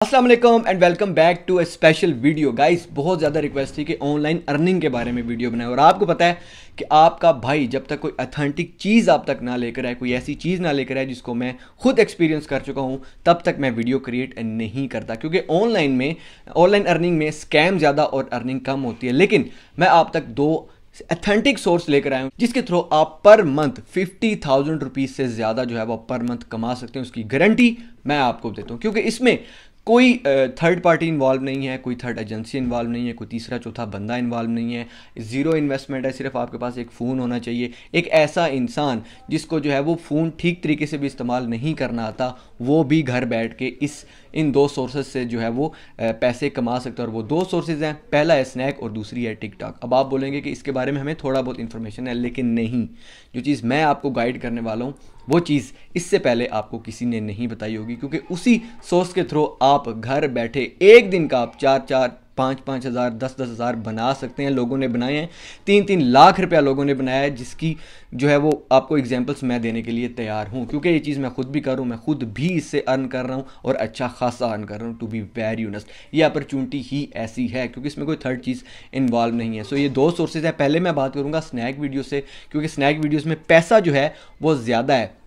अस्सलाम वालेकुम and welcome back to a special video. Guys, बहुत ज़्यादा रिक्वेस्ट थी कि ऑनलाइन अर्निंग के बारे में वीडियो बनाए और आपको पता है कि आपका भाई जब तक कोई अथेंटिक चीज़ आप तक ना लेकर आए, कोई ऐसी चीज़ ना लेकर आए जिसको मैं खुद एक्सपीरियंस कर चुका हूँ, तब तक मैं वीडियो क्रिएट नहीं करता। क्योंकि ऑनलाइन अर्निंग में स्कैम ज़्यादा और अर्निंग कम होती है। लेकिन मैं आप तक दो अथेंटिक सोर्स लेकर आया हूं जिसके थ्रू आप पर मंथ 50,000 रुपीज़ से ज़्यादा जो है वो पर मंथ कमा सकते हैं। उसकी गारंटी मैं आपको देता हूं, क्योंकि इसमें कोई थर्ड पार्टी इन्वॉल्व नहीं है, कोई थर्ड एजेंसी इन्वॉल्व नहीं है, कोई तीसरा चौथा बंदा इन्वॉल्व नहीं है। ज़ीरो इन्वेस्टमेंट है, सिर्फ आपके पास एक फ़ोन होना चाहिए। एक ऐसा इंसान जिसको जो है वो फ़ोन ठीक तरीके से भी इस्तेमाल नहीं करना आता, वो भी घर बैठ के इन दो सोर्सेज से जो है वो पैसे कमा सकते हैं। और वो दो सोर्सेज हैं, पहला है स्नैक और दूसरी है टिकटॉक। अब आप बोलेंगे कि इसके बारे में हमें थोड़ा बहुत इन्फॉर्मेशन है, लेकिन नहीं, जो चीज़ मैं आपको गाइड करने वाला हूँ वो चीज़ इससे पहले आपको किसी ने नहीं बताई होगी। क्योंकि उसी सोर्स के थ्रू आप घर बैठे एक दिन का आप 4-4, 5-5 हज़ार, 10-10 हज़ार बना सकते हैं। लोगों ने बनाए हैं, 3-3 लाख रुपया लोगों ने बनाया है, जिसकी जो है वो आपको एग्जांपल्स मैं देने के लिए तैयार हूँ। क्योंकि ये चीज़ मैं खुद भी कर रहा हूँ, मैं खुद भी इससे अर्न कर रहा हूँ और अच्छा खासा अर्न कर रहा हूँ। टू बी वेरी ऑनेस्ट, ये अपॉर्चुनिटी ही ऐसी है क्योंकि इसमें कोई थर्ड चीज़ इन्वॉल्व नहीं है। सो ये दो सोर्सेज है। पहले मैं बात करूँगा स्नैक वीडियो से, क्योंकि स्नैक वीडियोज़ में पैसा जो है वो ज़्यादा है।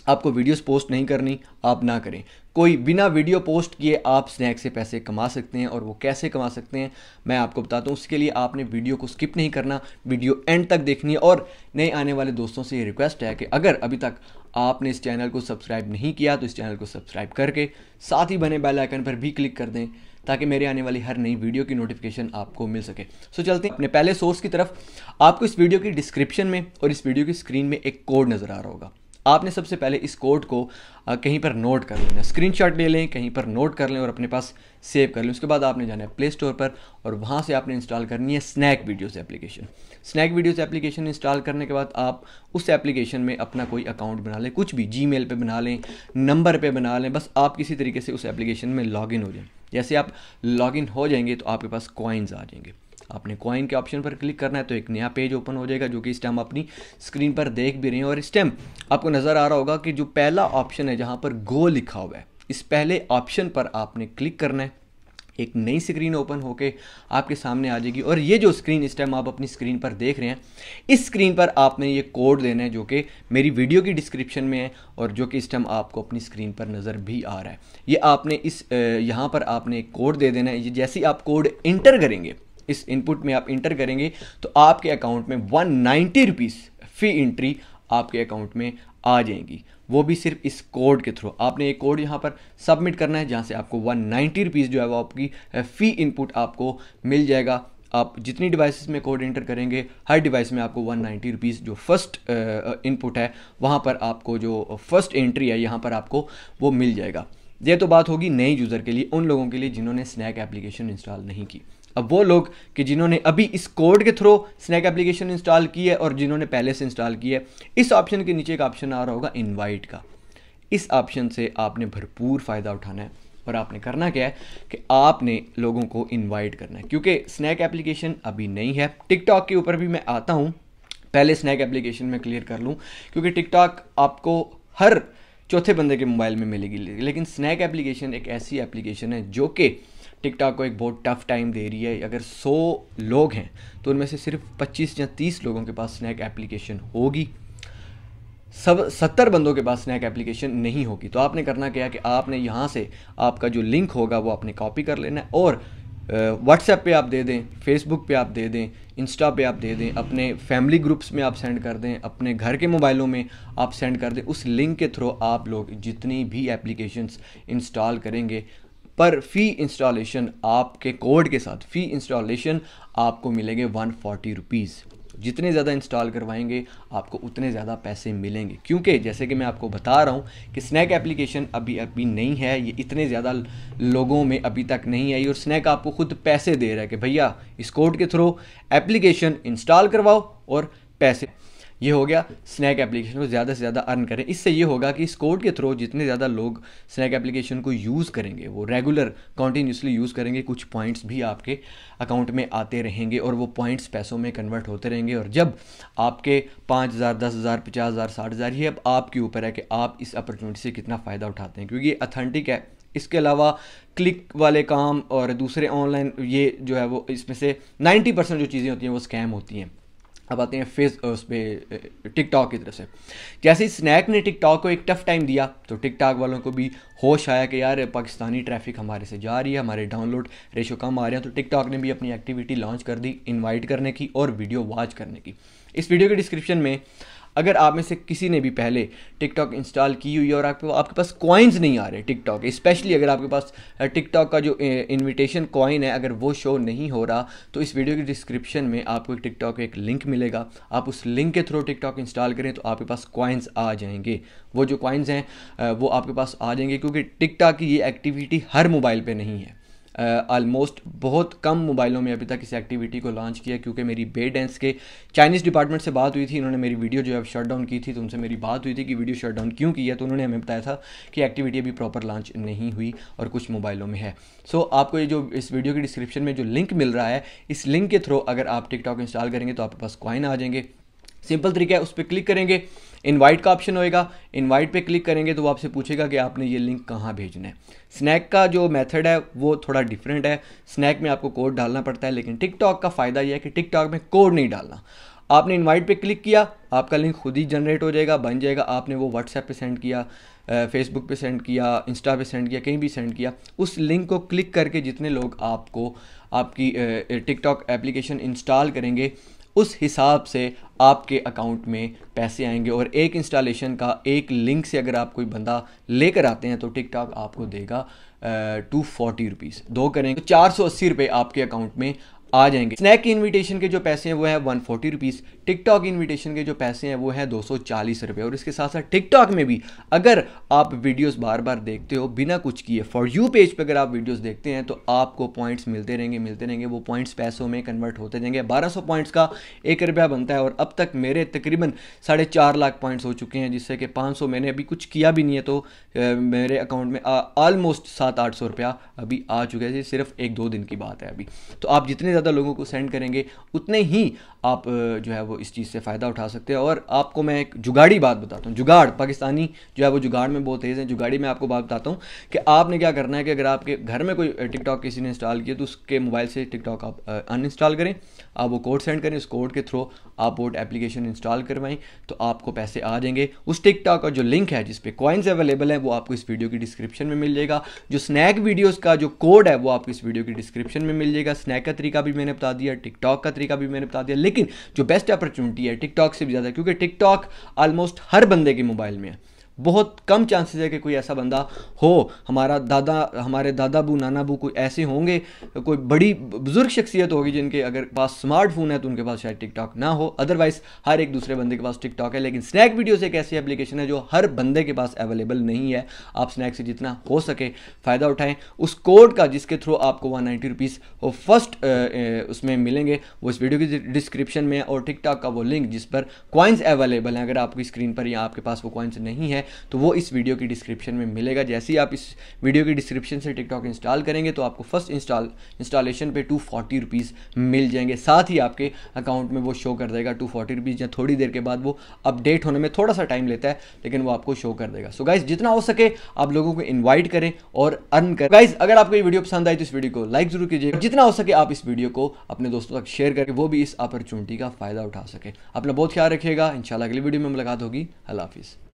आपको वीडियोस पोस्ट नहीं करनी, आप ना करें। कोई बिना वीडियो पोस्ट किए आप स्नैक से पैसे कमा सकते हैं। और वो कैसे कमा सकते हैं मैं आपको बताता हूँ। उसके लिए आपने वीडियो को स्किप नहीं करना, वीडियो एंड तक देखनी है। और नए आने वाले दोस्तों से ये रिक्वेस्ट है कि अगर अभी तक आपने इस चैनल को सब्सक्राइब नहीं किया तो इस चैनल को सब्सक्राइब करके साथ ही बने बेल आइकन पर भी क्लिक कर दें, ताकि मेरे आने वाली हर नई वीडियो की नोटिफिकेशन आपको मिल सके। सो चलते हैं अपने पहले सोर्स की तरफ। आपको इस वीडियो की डिस्क्रिप्शन में और इस वीडियो की स्क्रीन में एक कोड नज़र आ रहा होगा। आपने सबसे पहले इस कोड को कहीं पर नोट कर लेना, स्क्रीनशॉट ले लें, कहीं पर नोट कर लें और अपने पास सेव कर लें। उसके बाद आपने जाना है प्ले स्टोर पर और वहाँ से आपने इंस्टॉल करनी है Snack Videos application. Snack Videos application install करने के बाद आप उस एप्लीकेशन में अपना कोई अकाउंट बना लें, कुछ भी जीमेल पे बना लें, नंबर पे बना लें, बस आप किसी तरीके से उस एप्लीकेशन में लॉगिन हो जाएं। जैसे आप लॉगिन हो जाएंगे तो आपके पास कॉइन्स आ जाएंगे। आपने कॉइन के ऑप्शन पर क्लिक करना है तो एक नया पेज ओपन हो जाएगा, जो कि इस टाइम अपनी स्क्रीन पर देख भी रहे हैं। और इस टाइम आपको नज़र आ रहा होगा कि जो पहला ऑप्शन है जहां पर गो लिखा हुआ है, इस पहले ऑप्शन पर आपने क्लिक करना है। एक नई स्क्रीन ओपन होके आपके सामने आ जाएगी। और ये जो स्क्रीन इस टाइम आप अपनी स्क्रीन पर देख रहे हैं, इस स्क्रीन पर आपने ये कोड देना है जो कि मेरी वीडियो की डिस्क्रिप्शन में है और जो कि इस टाइम आपको अपनी स्क्रीन पर नज़र भी आ रहा है। ये आपने यहाँ पर आपने एक कोड दे देना है। ये जैसे ही आप कोड इंटर करेंगे, इस इनपुट में आप इंटर करेंगे तो आपके अकाउंट में 190 रुपीज़ फ़ी एंट्री आपके अकाउंट में आ जाएंगी, वो भी सिर्फ इस कोड के थ्रू। आपने एक कोड यहाँ पर सबमिट करना है जहाँ से आपको 190 रुपीज़ जो है वो आपकी फ़ी इनपुट आपको मिल जाएगा। आप जितनी डिवाइसेस में कोड इंटर करेंगे, हर डिवाइस में आपको 190 रुपीज़ जो फर्स्ट इनपुट है वहाँ पर आपको जो फर्स्ट एंट्री है यहाँ पर आपको वो मिल जाएगा। ये तो बात होगी नए यूज़र के लिए, उन लोगों के लिए जिन्होंने स्नैक एप्लीकेशन इंस्टॉल नहीं की। अब वो लोग कि जिन्होंने अभी इस कोड के थ्रू स्नैक एप्लीकेशन इंस्टॉल की है और जिन्होंने पहले से इंस्टॉल की है, इस ऑप्शन के नीचे एक ऑप्शन आ रहा होगा इनवाइट का। इस ऑप्शन से आपने भरपूर फ़ायदा उठाना है और आपने करना क्या है कि आपने लोगों को इनवाइट करना है। क्योंकि स्नैक एप्लीकेशन अभी नहीं है। टिकटॉक के ऊपर भी मैं आता हूँ, पहले स्नैक एप्लीकेशन में क्लियर कर लूँ, क्योंकि टिकटॉक आपको हर चौथे बंदे के मोबाइल में मिलेगी। लेकिन स्नैक एप्लीकेशन एक ऐसी एप्लीकेशन है जो कि टिकटॉक को एक बहुत टफ टाइम दे रही है। अगर 100 लोग हैं तो उनमें से सिर्फ 25 या 30 लोगों के पास स्नैक एप्लीकेशन होगी, सब 70 बंदों के पास स्नैक एप्लीकेशन नहीं होगी। तो आपने करना क्या है कि आपने यहाँ से आपका जो लिंक होगा वो आपने कॉपी कर लेना है और व्हाट्सएप पे आप दे दें, फेसबुक पे आप दे दें, इंस्टा पे आप दे दें, अपने फैमिली ग्रुप्स में आप सेंड कर दें, अपने घर के मोबाइलों में आप सेंड कर दें। उस लिंक के थ्रू आप लोग जितनी भी एप्लीकेशंस इंस्टॉल करेंगे, पर फ़ी इंस्टॉलेशन आपके कोड के साथ फ़ी इंस्टॉलेशन आपको मिलेंगे 140 रुपीज़। जितने ज़्यादा इंस्टॉल करवाएंगे आपको उतने ज़्यादा पैसे मिलेंगे। क्योंकि जैसे कि मैं आपको बता रहा हूँ कि स्नैक एप्लीकेशन अभी नहीं है, ये इतने ज़्यादा लोगों में अभी तक नहीं आई और स्नैक आपको खुद पैसे दे रहा है कि भैया इस कोड के थ्रू एप्लीकेशन इंस्टॉल करवाओ और पैसे। ये हो गया स्नैक एप्लीकेशन को ज़्यादा से ज़्यादा अर्न करें। इससे ये होगा कि इस कोड के थ्रू जितने ज़्यादा लोग स्नैक एप्लीकेशन को यूज़ करेंगे, वो रेगुलर कॉन्टीन्यूसली यूज़ करेंगे, कुछ पॉइंट्स भी आपके अकाउंट में आते रहेंगे और वो पॉइंट्स पैसों में कन्वर्ट होते रहेंगे। और जब आपके 5,000, 10,000, 50,000, 60,000, ये अब आपके ऊपर है कि आप इस अपॉर्चुनिटी से कितना फ़ायदा उठाते हैं। क्योंकि ये अथेंटिक है, इसके अलावा क्लिक वाले काम और दूसरे ऑनलाइन ये जो है वो इसमें से 90% जो चीज़ें होती हैं वो स्कैम होती हैं। अब आते हैं उस पर टिकटॉक की तरफ से। जैसे ही स्नैक ने टिकटॉक को एक टफ टाइम दिया तो टिकटॉक वालों को भी होश आया कि यार पाकिस्तानी ट्रैफिक हमारे से जा रही है, हमारे डाउनलोड रेशो कम आ रहे हैं, तो टिकटॉक ने भी अपनी एक्टिविटी लॉन्च कर दी इनवाइट करने की और वीडियो वॉच करने की। इस वीडियो के डिस्क्रिप्शन में अगर आप में से किसी ने भी पहले टिकटॉक इंस्टॉल की हुई है और आपके पास कॉइन्स नहीं आ रहे टिकटॉक, स्पेशली अगर आपके पास टिकटॉक का जो इनविटेशन कॉइन है अगर वो शो नहीं हो रहा, तो इस वीडियो के डिस्क्रिप्शन में आपको एक टिकटॉक का एक लिंक मिलेगा। आप उस लिंक के थ्रू टिकटॉक इंस्टॉल करें तो आपके पास कॉइन्स आ जाएंगे। वो जो कॉइन्स हैं वो आपके पास आ जाएंगे, क्योंकि टिकटॉक की ये एक्टिविटी हर मोबाइल पर नहीं है। ऑलमोस्ट बहुत कम मोबाइलों में अभी तक इस एक्टिविटी को लॉन्च किया, क्योंकि मेरी बे डेंस के चाइनीज़ डिपार्टमेंट से बात हुई थी, उन्होंने मेरी वीडियो जो है शट डाउन की थी, तो उनसे मेरी बात हुई थी कि वीडियो शट डाउन क्यों की है, तो उन्होंने हमें बताया था कि एक्टिविटी अभी प्रॉपर लॉन्च नहीं हुई और कुछ मोबाइलों में है। सो आपको ये जो इस वीडियो के डिस्क्रिप्शन में जो लिंक मिल रहा है, इस लिंक के थ्रू अगर आप टिकटॉक इंस्टॉल करेंगे तो आपके पास कॉइन आ जाएंगे। सिंपल तरीका है, उस पर क्लिक करेंगे, इनवाइट का ऑप्शन होएगा, इनवाइट पे क्लिक करेंगे तो वो आपसे पूछेगा कि आपने ये लिंक कहाँ भेजना है। स्नैक का जो मेथड है वो थोड़ा डिफरेंट है, स्नैक में आपको कोड डालना पड़ता है, लेकिन टिकटॉक का फ़ायदा ये है कि टिकटॉक में कोड नहीं डालना। आपने इनवाइट पे क्लिक किया, आपका लिंक खुद ही जनरेट हो जाएगा, बन जाएगा। आपने वो व्हाट्सएप पे सेंड किया, फेसबुक पे सेंड किया, इंस्टा पे सेंड किया, कहीं भी सेंड किया, उस लिंक को क्लिक करके जितने लोग आपको आपकी टिकटॉक एप्लीकेशन इंस्टॉल करेंगे उस हिसाब से आपके अकाउंट में पैसे आएंगे। और एक इंस्टॉलेशन का एक लिंक से अगर आप कोई बंदा लेकर आते हैं तो टिकटॉक आपको देगा 240 रुपीज़। दो करेंगे तो 480 रुपये आपके अकाउंट में आ जाएंगे। स्नैक की इन्विटेशन के जो पैसे हैं वो है 140 रुपीज़, टिकटॉक इन्विटेशन के जो पैसे हैं वो है 240 रुपये। और इसके साथ साथ टिकटॉक में भी अगर आप वीडियोस बार बार देखते हो बिना कुछ किए, फॉर यू पेज पे अगर आप वीडियोस देखते हैं तो आपको पॉइंट्स मिलते रहेंगे, वो पॉइंट्स पैसों में कन्वर्ट होते जाएंगे। 1200 पॉइंट्स का 1 रुपया बनता है और अब तक मेरे तकरीबन 4.5 लाख पॉइंट्स हो चुके हैं, जिससे कि 500 मैंने अभी कुछ किया भी नहीं है तो मेरे अकाउंट में ऑलमोस्ट 700-800 रुपया अभी आ चुका है। सिर्फ 1-2 दिन की बात है अभी। तो आप जितने ज़्यादा लोगों को सेंड करेंगे उतने ही आप जो है वो इस चीज़ से फ़ायदा उठा सकते हैं। और आपको मैं एक जुगाड़ी बात बताता हूँ, जुगाड़ पाकिस्तानी जो है वो जुगाड़ में बहुत तेज़ है। जुगाड़ी में आपको बात बताता हूँ कि आपने क्या करना है कि अगर आपके घर में कोई टिकटॉक किसी ने इंस्टॉल किया तो उसके मोबाइल से टिकटॉक आप अनइंस्टॉल करें, आप वो कोड सेंड करें, उस कोड के थ्रू आप वो एप्लीकेशन इंस्टॉल करवाएं तो आपको पैसे आ जाएंगे। उस टिकटॉक का जो लिंक है जिस पे कॉइन्स अवेलेबल है वो आपको इस वीडियो की डिस्क्रिप्शन में मिल जाएगा। जो स्नैक वीडियोस का जो कोड है वो आपको इस वीडियो की डिस्क्रिप्शन में मिल जाएगा। स्नैक का तरीका भी मैंने बता दिया, टिकटॉक का तरीका भी मैंने बता दिया, लेकिन जो बेस्ट अपॉर्चुनिटी है टिकटॉक से भी ज़्यादा, क्योंकि टिकटॉक ऑलमोस्ट हर बंदे के मोबाइल में है। बहुत कम चांसेस है कि कोई ऐसा बंदा हो, हमारे दादा बू नाना बू कोई ऐसे होंगे, कोई बड़ी बुजुर्ग शख्सियत होगी जिनके अगर पास स्मार्टफोन है तो उनके पास शायद टिकटॉक ना हो, अदरवाइज हर एक दूसरे बंदे के पास टिकटॉक है। लेकिन स्नैक वीडियोस एक ऐसी एप्लीकेशन है जो हर बंदे के पास अवेलेबल नहीं है। आप स्नैक से जितना हो सके फ़ायदा उठाएं। उस कोड का जिसके थ्रू आपको 190 रुपीज़ और फर्स्ट उसमें मिलेंगे वो इस वीडियो की डिस्क्रिप्शन में, और टिकटॉक का वो लिंक जिस पर कॉइन्स अवेलेबल हैं, अगर आपकी स्क्रीन पर या आपके पास वो कॉइन्स नहीं है तो वो इस वीडियो की डिस्क्रिप्शन में मिलेगा। जैसे ही आप इस वीडियो की डिस्क्रिप्शन से टिकटॉक इंस्टॉल करेंगे तो आपको फर्स्ट इंस्टॉलेशन पे 240 रुपीज़ मिल जाएंगे। साथ ही आपके अकाउंट में वो शो कर देगा 240 रुपीज़, या थोड़ी देर के बाद वो अपडेट होने में थोड़ा सा टाइम लेता है लेकिन वो आपको शो कर देगा। सो गाइज जितना हो सके आप लोगों को इन्वाइट करें और अर्न करें। गाइज अगर आपको ये वीडियो पसंद आई तो इस वीडियो को लाइक जरूर कीजिए, जितना हो सके आप इस वीडियो को अपने दोस्तों तक शेयर करके वो भी इस अपॉर्चुनिटी का फायदा उठा सके। अपना बहुत ख्याल रखिएगा, इंशाल्लाह अगली वीडियो में मुलाकात होगी। अल्लाह हाफिज़।